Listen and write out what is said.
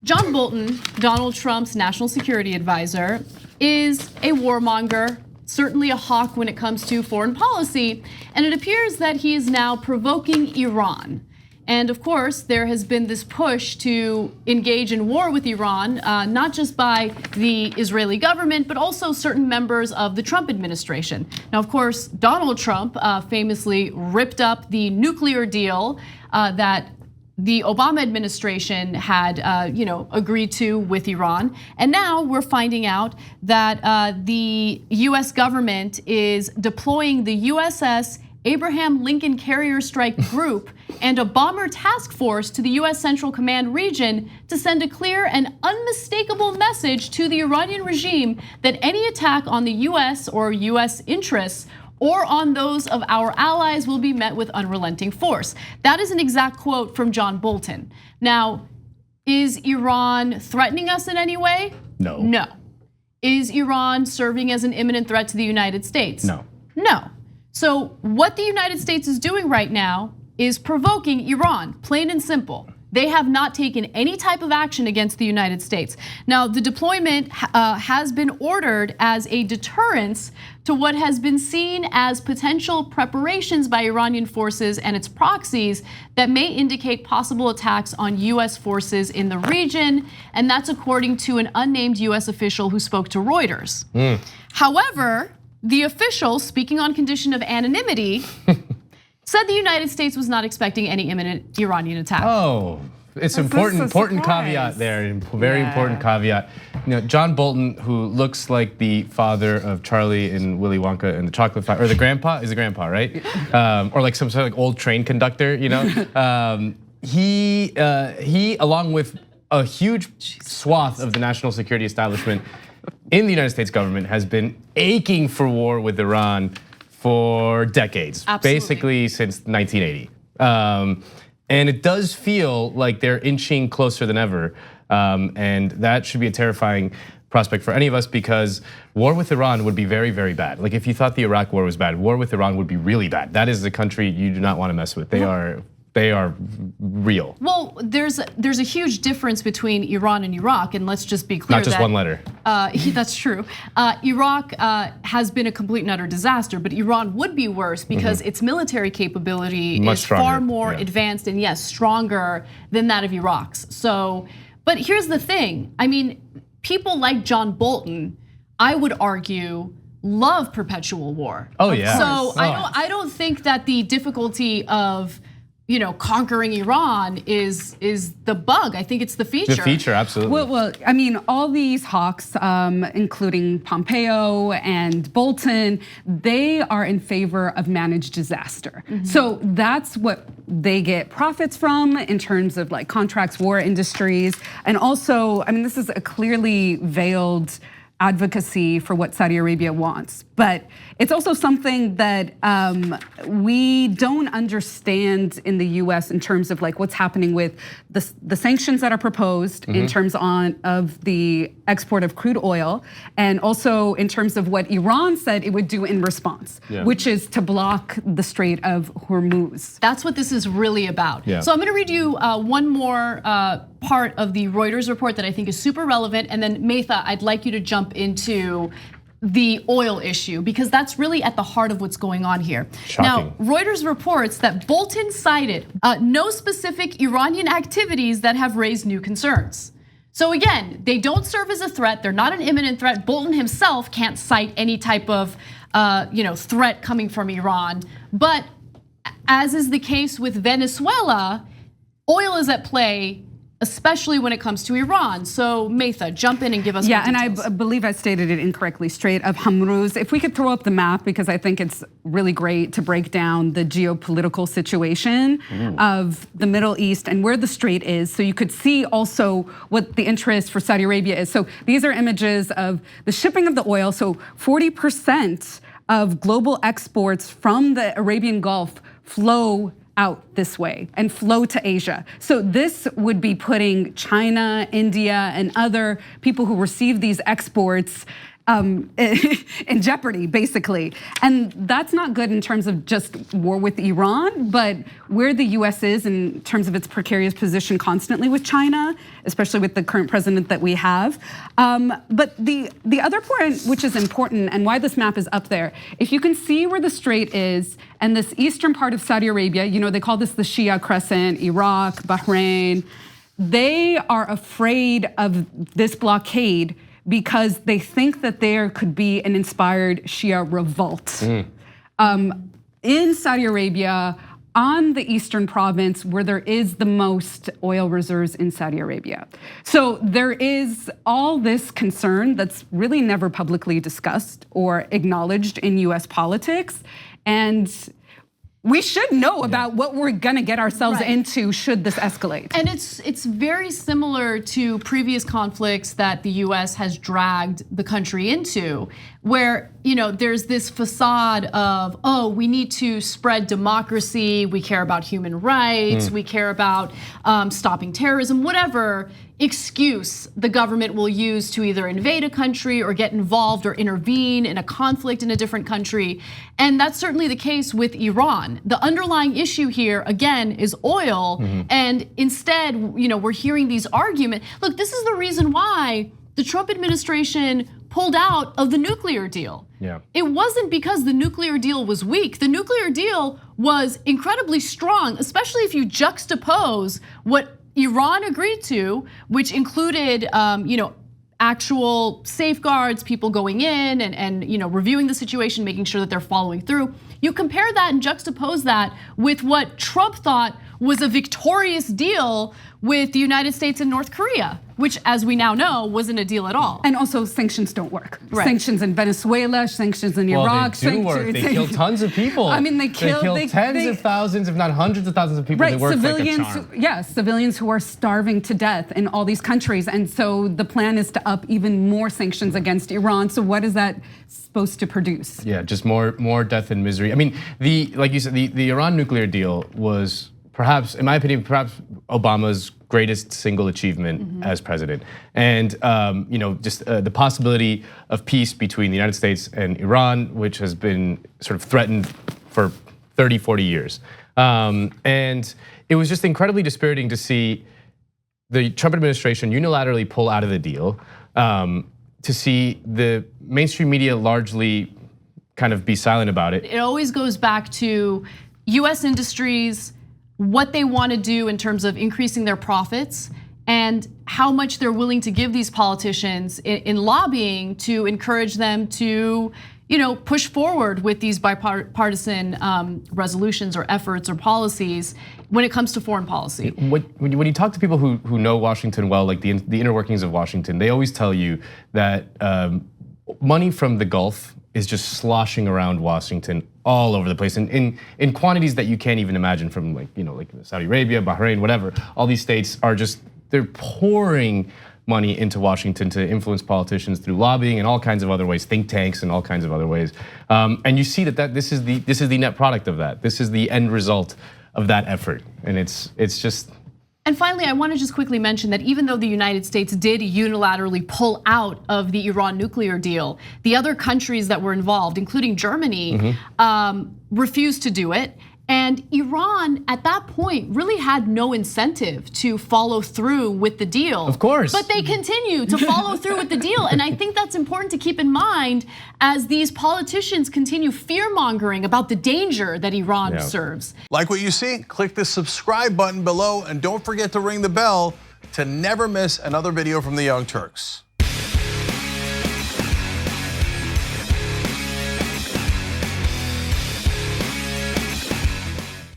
John Bolton, Donald Trump's national security advisor, is a warmonger, certainly a hawk when it comes to foreign policy, and it appears that he is now provoking Iran. And of course, there has been this push to engage in war with Iran, not just by the Israeli government, but also certain members of the Trump administration. Now, of course, Donald Trump famously ripped up the nuclear deal that the Obama administration had agreed to with Iran. And now we're finding out that the US government is deploying the USS Abraham Lincoln Carrier Strike Group and a bomber task force to the US Central Command region to send a clear and unmistakable message to the Iranian regime that any attack on the US or US interests or on those of our allies will be met with unrelenting force. That is an exact quote from John Bolton. Now, is Iran threatening us in any way? No. No. Is Iran serving as an imminent threat to the United States? No. No. So what the United States is doing right now is provoking Iran, plain and simple. They have not taken any type of action against the United States. Now, the deployment has been ordered as a deterrence to what has been seen as potential preparations by Iranian forces and its proxies that may indicate possible attacks on US forces in the region, and that's according to an unnamed US official who spoke to Reuters. However, the official, speaking on condition of anonymity, said the United States was not expecting any imminent Iranian attack. Oh, it's important caveat there, very important caveat. John Bolton, who looks like the father of Charlie and Willy Wonka and the Chocolate Factory, or the grandpa, is the grandpa, right? Or like some sort of like old train conductor, he along with a huge swath of the national security establishment in the United States government has been aching for war with Iran for decades, basically since 1980. And it does feel like they're inching closer than ever. And that should be a terrifying prospect for any of us because war with Iran would be very, very bad. Like if you thought the Iraq war was bad, war with Iran would be really bad. That is the country you do not want to mess with. They are real. Well, there's a huge difference between Iran and Iraq, and let's just be clear. Not just one letter. That's true. Iraq has been a complete and utter disaster, but Iran would be worse because its military capability is far more advanced and yes, stronger than that of Iraq's. So, but here's the thing. I mean, people like John Bolton, I would argue, love perpetual war. Oh yeah. So I don't think that the difficulty of conquering Iran is the bug. I think it's the feature. The feature, absolutely. Well, I mean, all these hawks, including Pompeo and Bolton, they are in favor of managed disaster. So that's what they get profits from in terms of like contracts, war industries, and also, I mean, this is a clearly veiled advocacy for what Saudi Arabia wants. But it's also something that we don't understand in the US in terms of like what's happening with the sanctions that are proposed in terms of the export of crude oil, and also in terms of what Iran said it would do in response, which is to block the Strait of Hormuz. That's what this is really about. Yeah. So I'm gonna read you one more part of the Reuters report that I think is super relevant, and then Maytha, I'd like you to jump into the oil issue because that's really at the heart of what's going on here. Shocking. Now, Reuters reports that Bolton cited no specific Iranian activities that have raised new concerns. So again, they don't serve as a threat. They're not an imminent threat. Bolton himself can't cite any type of threat coming from Iran. But as is the case with Venezuela, oil is at play, especially when it comes to Iran. So Maytha, jump in and give us more details. And I believe I stated it incorrectly, Strait of Hormuz. If we could throw up the map, because I think it's really great to break down the geopolitical situation of the Middle East and where the strait is, so you could see also what the interest for Saudi Arabia is. So these are images of the shipping of the oil. So 40% of global exports from the Arabian Gulf flow out this way and flow to Asia. So this would be putting China, India, and other people who receive these exports in jeopardy, basically. And that's not good in terms of just war with Iran, but where the US is in terms of its precarious position constantly with China, especially with the current president that we have. But the other point, which is important and why this map is up there, if you can see where the strait is and this eastern part of Saudi Arabia, you know, they call this the Shia Crescent, Iraq, Bahrain, they are afraid of this blockade because they think that there could be an inspired Shia revolt. In Saudi Arabia, on the eastern province where there is the most oil reserves in Saudi Arabia. So there is all this concern that's really never publicly discussed or acknowledged in US politics. And we should know about what we're gonna get ourselves into should this escalate. And it's very similar to previous conflicts that the US has dragged the country into, where there's this facade of, oh, we need to spread democracy, we care about human rights, we care about stopping terrorism, whatever excuse the government will use to either invade a country or get involved or intervene in a conflict in a different country. And that's certainly the case with Iran. The underlying issue here, again, is oil. And instead, we're hearing these arguments. Look, this is the reason why the Trump administration pulled out of the nuclear deal. It wasn't because the nuclear deal was weak. The nuclear deal was incredibly strong, especially if you juxtapose what Iran agreed to, which included, actual safeguards, people going in and reviewing the situation, making sure that they're following through. You compare that and juxtapose that with what Trump thought was a victorious deal with the United States and North Korea, which, as we now know, wasn't a deal at all. And also, sanctions don't work. Sanctions in Venezuela, sanctions in Iraq. They do work. They kill tons of people. I mean, they kill tens of thousands, if not hundreds of thousands of people. They work civilians, like a charm. yeah, civilians who are starving to death in all these countries. And so the plan is to up even more sanctions against Iran. So what is that supposed to produce? Yeah, just more death and misery. I mean, like you said, the Iran nuclear deal was perhaps, in my opinion, perhaps Obama's greatest single achievement as president. And just the possibility of peace between the United States and Iran, which has been sort of threatened for 30, 40 years. And it was just incredibly dispiriting to see the Trump administration unilaterally pull out of the deal, to see the mainstream media largely kind of be silent about it. It always goes back to US industries, what they want to do in terms of increasing their profits and how much they're willing to give these politicians in lobbying to encourage them to push forward with these bipartisan resolutions or efforts or policies when it comes to foreign policy. When you talk to people who know Washington well, like the inner workings of Washington, they always tell you that money from the Gulf is just sloshing around Washington all over the place, and in quantities that you can't even imagine, from like Saudi Arabia, Bahrain, whatever. All these states are they're pouring money into Washington to influence politicians through lobbying and all kinds of other ways, think tanks and all kinds of other ways. And you see that this is the net product of that. This is the end result of that effort, and it's just. And finally, I want to just quickly mention that even though the United States did unilaterally pull out of the Iran nuclear deal, the other countries that were involved, including Germany, refused to do it. And Iran, at that point, really had no incentive to follow through with the deal. Of course. But they continue to follow through with the deal. And I think that's important to keep in mind as these politicians continue fear-mongering about the danger that Iran serves. Like what you see? Click the subscribe button below and don't forget to ring the bell to never miss another video from the Young Turks.